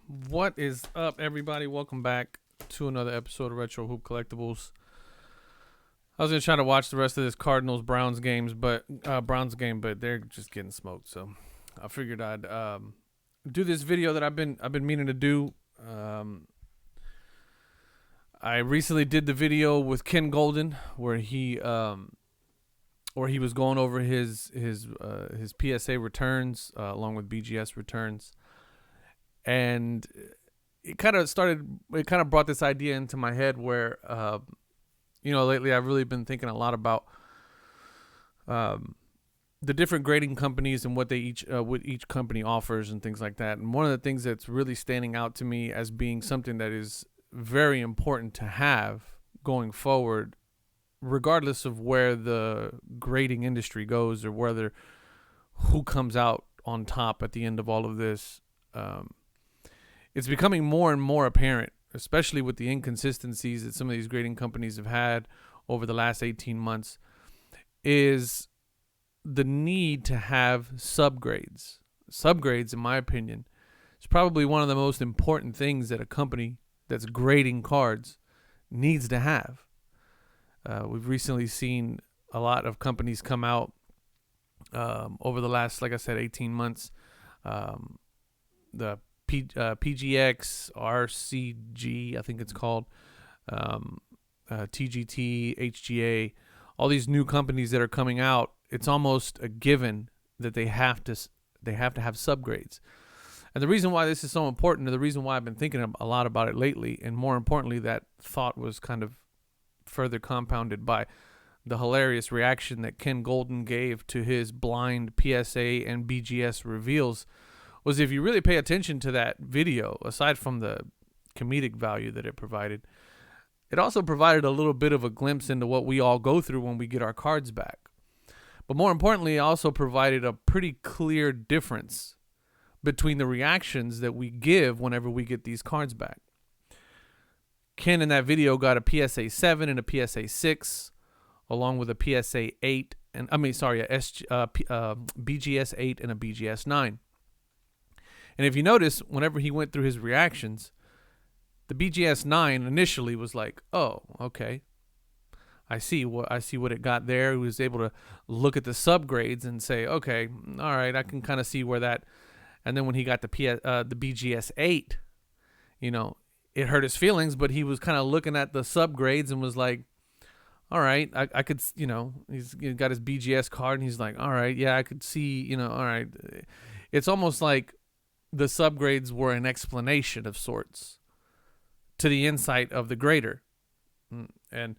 What is up, everybody? Welcome back to another episode of Retro Hoop Collectibles. I was gonna try to watch the rest of this Cardinals Browns game, but they're just getting smoked. So I figured I'd do this video that I've been meaning to do. I recently did the video with Ken Golden where he was going over his PSA returns along with BGS returns. And it kind of brought this idea into my head where, lately I've really been thinking a lot about the different grading companies and what each company offers and things like that. And one of the things that's really standing out to me as being something that is very important to have going forward, regardless of where the grading industry goes or who comes out on top at the end of all of this. It's becoming more and more apparent, especially with the inconsistencies that some of these grading companies have had over the last 18 months, is the need to have subgrades. Subgrades, in my opinion, is probably one of the most important things that a company that's grading cards needs to have. We've recently seen a lot of companies come out over the last, like I said, 18 months. The PGX, RCG, I think it's called, TGT, HGA, all these new companies that are coming out. It's almost a given that they have to have subgrades. And the reason why this is so important, and the reason why I've been thinking a lot about it lately, and more importantly, that thought was kind of further compounded by the hilarious reaction that Ken Golden gave to his blind PSA and BGS reveals, was if you really pay attention to that video, aside from the comedic value that it provided, it also provided a little bit of a glimpse into what we all go through when we get our cards back. But more importantly, it also provided a pretty clear difference between the reactions that we give whenever we get these cards back. Ken in that video got a PSA 7 and a PSA 6, along with a PSA 8, a BGS 8 and a BGS 9. And if you notice, whenever he went through his reactions, the BGS 9 initially was like, oh, okay, I see what it got there. He was able to look at the subgrades and say, okay, all right, I can kind of see where that. And then when he got the BGS 8, it hurt his feelings, but he was kind of looking at the subgrades and was like, all right, I could, he's got his BGS card and he's like, all right, yeah, I could see, all right. It's almost like the subgrades were an explanation of sorts to the insight of the grader. And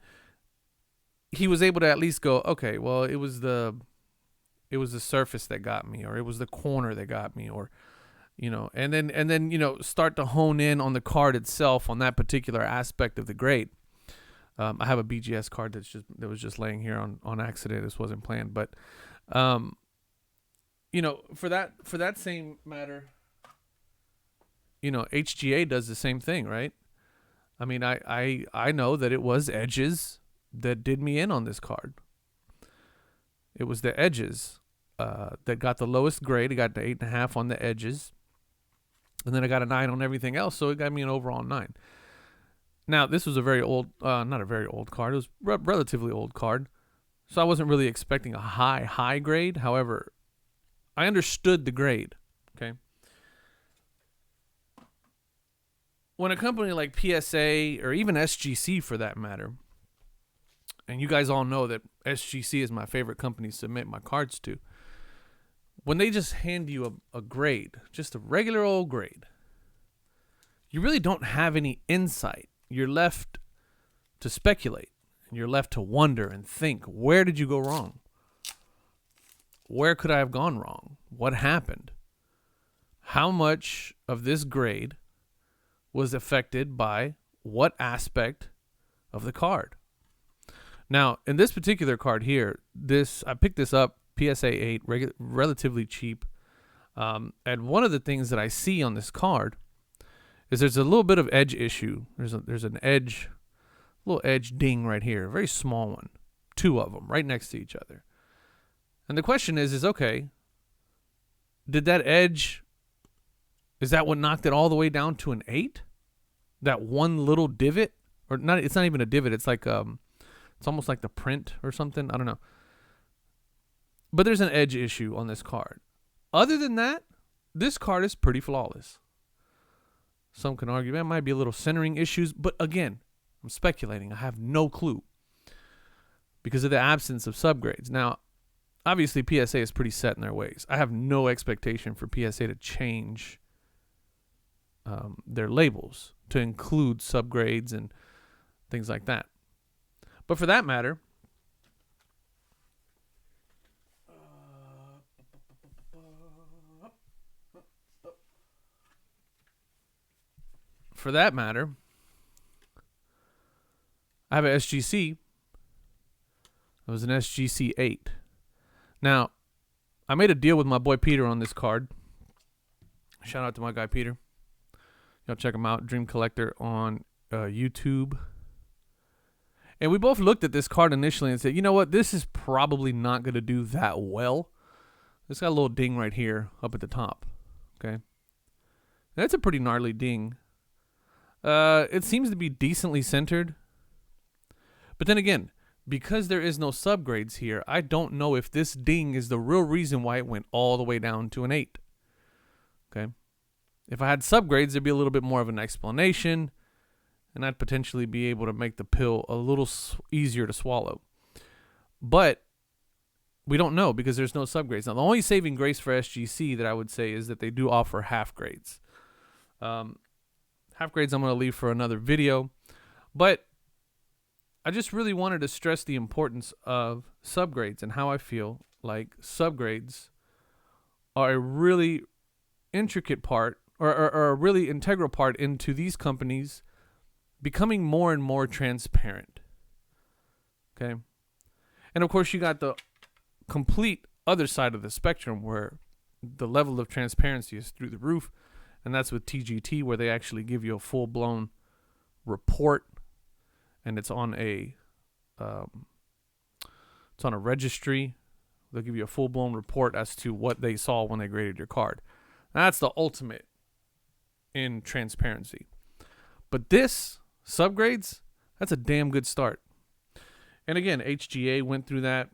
he was able to at least go, okay, well, it was the surface that got me, or it was the corner that got me, or, and then start to hone in on the card itself, on that particular aspect of the grade. I have a BGS card that was just laying here on accident. This wasn't planned, but, for that same matter, HGA does the same thing, right? I mean, I know that it was edges that did me in on this card. It was the edges that got the lowest grade. It got the 8.5 on the edges, and then I got a 9 on everything else, so it got me an overall 9. Now, this was a very old, not a very old card. It was relatively old card, so I wasn't really expecting a high grade. However, I understood the grade. Okay. When a company like PSA, or even SGC for that matter, and you guys all know that SGC is my favorite company to submit my cards to, when they just hand you a grade, just a regular old grade, you really don't have any insight. You're left to speculate, and you're left to wonder and think, where did you go wrong? Where could I have gone wrong? What happened? How much of this grade was affected by what aspect of the card? Now, in this particular card here, I picked this up, PSA 8, relatively cheap. And one of the things that I see on this card is there's a little bit of edge issue. There's an edge, little edge ding right here, a very small one, 2 of them right next to each other. And the question is okay, did that edge Is that what knocked it all the way down to an 8? That one little divot? Or not, it's not even a divot. It's like it's almost like the print or something. I don't know. But there's an edge issue on this card. Other than that, this card is pretty flawless. Some can argue that might be a little centering issues, but again, I'm speculating. I have no clue because of the absence of subgrades. Now, obviously, PSA is pretty set in their ways. I have no expectation for PSA to change their labels to include subgrades and things like that. But for that matter, I have an SGC. It was an SGC 8. Now, I made a deal with my boy Peter on this card. Shout out to my guy Peter. Y'all check him out, Dream Collector on YouTube. And we both looked at this card initially and said, you know what? This is probably not going to do that well. It's got a little ding right here up at the top. Okay. That's a pretty gnarly ding. It seems to be decently centered. But then again, because there is no subgrades here, I don't know if this ding is the real reason why it went all the way down to an 8. Okay. If I had subgrades, there'd be a little bit more of an explanation, and I'd potentially be able to make the pill a little easier to swallow. But we don't know because there's no subgrades. Now, the only saving grace for SGC that I would say is that they do offer half grades. Half grades I'm going to leave for another video. But I just really wanted to stress the importance of subgrades and how I feel like subgrades are a really intricate part or a really integral part into these companies becoming more and more transparent. Okay. And of course, you got the complete other side of the spectrum where the level of transparency is through the roof. And that's with TGT, where they actually give you a full-blown report, and it's on a registry. They'll give you a full-blown report as to what they saw when they graded your card. That's the ultimate in transparency. But this, subgrades, that's a damn good start. And again, HGA went through that,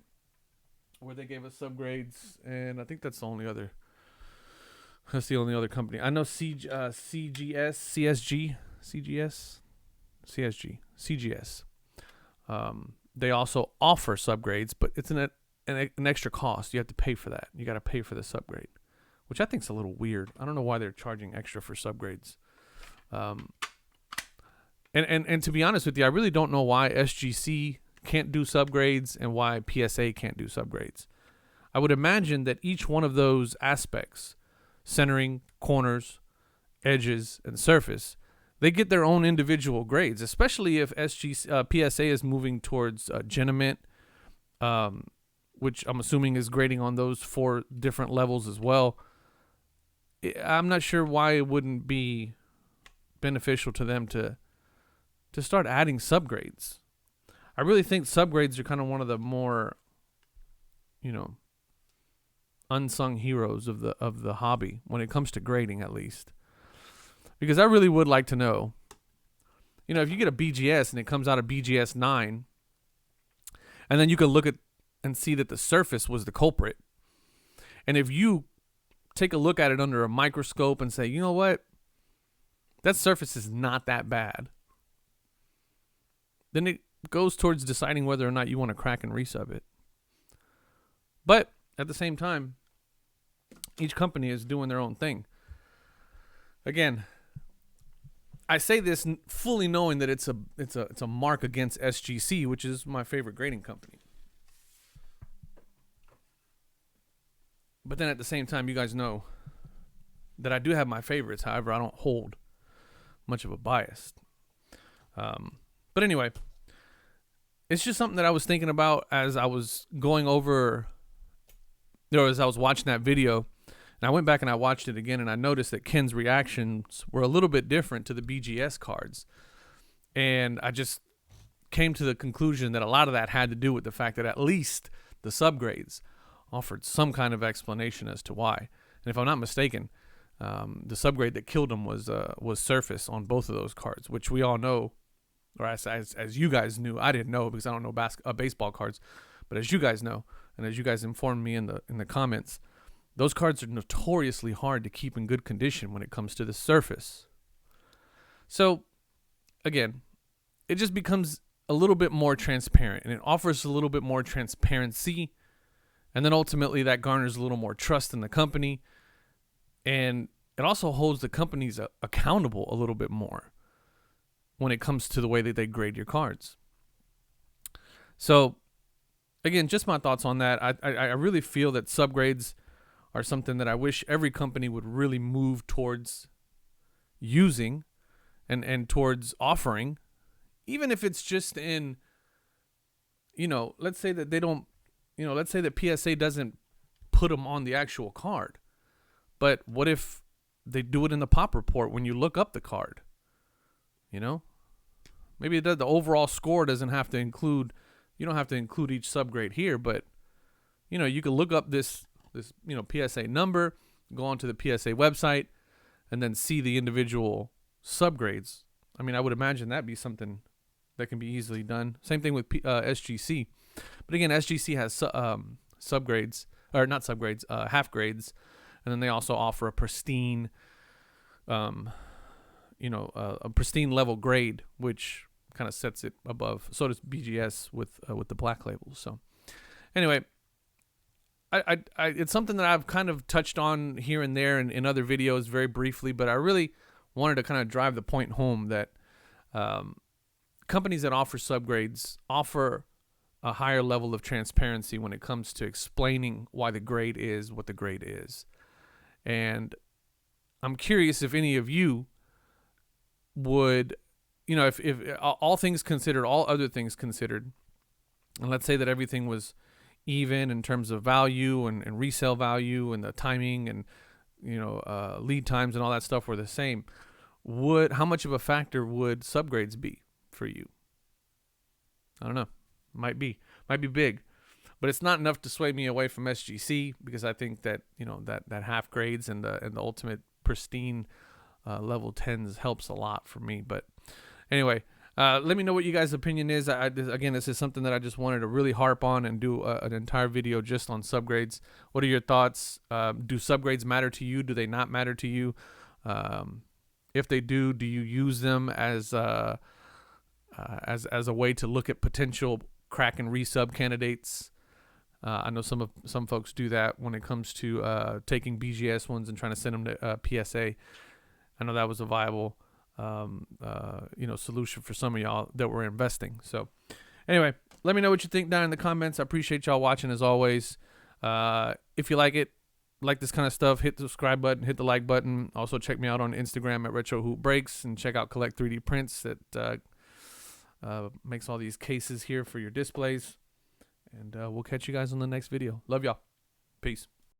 where they gave us subgrades, and I think that's the only other company. I know CGS. They also offer subgrades, but it's an extra cost. You have to pay for that. You got to pay for the subgrade, which I think is a little weird. I don't know why they're charging extra for subgrades. And to be honest with you, I really don't know why SGC can't do subgrades and why PSA can't do subgrades. I would imagine that each one of those aspects, centering, corners, edges, and surface, they get their own individual grades, especially if PSA is moving towards Genamint, which I'm assuming is grading on those 4 different levels as well. I'm not sure why it wouldn't be beneficial to them to start adding subgrades. I really think subgrades are kind of one of the more, unsung heroes of the hobby when it comes to grading, at least. Because I really would like to know, if you get a BGS and it comes out of BGS 9, and then you can look at and see that the surface was the culprit. And if you take a look at it under a microscope and say, you know what, that surface is not that bad, then it goes towards deciding whether or not you want to crack and resub it. But at the same time, each company is doing their own thing. Again, I say this fully knowing that it's a mark against SGC, which is my favorite grading company. But then at the same time, you guys know that I do have my favorites. However, I don't hold much of a bias. But anyway, it's just something that I was thinking about as I was going over, as I was watching that video. And I went back and I watched it again, and I noticed that Ken's reactions were a little bit different to the BGS cards. And I just came to the conclusion that a lot of that had to do with the fact that at least the subgrades offered some kind of explanation as to why. And if I'm not mistaken, The subgrade that killed him was surface on both of those cards, which we all know, or as you guys knew. I didn't know because I don't know baseball cards, but as you guys know, and as you guys informed me in the comments, those cards are notoriously hard to keep in good condition when it comes to the surface. So, again, it just becomes a little bit more transparent, and it offers a little bit more transparency, and then ultimately that garners a little more trust in the company, and it also holds the companies accountable a little bit more when it comes to the way that they grade your cards. So, again, just my thoughts on that. I really feel that subgrades are something that I wish every company would really move towards using and towards offering, even if it's just in, let's say that they don't, let's say that PSA doesn't put them on the actual card. But what if they do it in the pop report when you look up the card? Maybe the overall score doesn't have to include, you don't have to include each subgrade here, but, you can look up this PSA number, go onto the PSA website, and then see the individual subgrades. I mean, I would imagine that'd be something that can be easily done. Same thing with SGC. But again, SGC has subgrades, or not subgrades, half grades, and then they also offer a pristine, a pristine level grade, which kind of sets it above. So does BGS with the black labels. So anyway, I it's something that I've kind of touched on here and there in other videos very briefly, but I really wanted to kind of drive the point home that companies that offer subgrades offer a higher level of transparency when it comes to explaining why the grade is what the grade is. And I'm curious if any of you would, if all things considered, all other things considered, and let's say that everything was even in terms of value and resale value and the timing and, lead times and all that stuff were the same, how much of a factor would subgrades be for you? I don't know. Might be big, but it's not enough to sway me away from SGC, because I think that, that half grades and the ultimate pristine level 10s helps a lot for me. But anyway, let me know what you guys' opinion is. Again, this is something that I just wanted to really harp on and do an entire video just on subgrades. What are your thoughts? Do subgrades matter to you? Do they not matter to you? If they do you use them as a way to look at potential crack and resub candidates? I know some folks do that when it comes to taking BGS ones and trying to send them to PSA. I know that was a viable solution for some of y'all that were investing. So anyway, let me know what you think down in the comments. I appreciate y'all watching as always. If you like this kind of stuff, hit the subscribe button, hit the like button. Also check me out on Instagram at Retro Hoop Breaks, and check out Collect 3D Prints that makes all these cases here for your displays. And we'll catch you guys on the next video. Love y'all. Peace.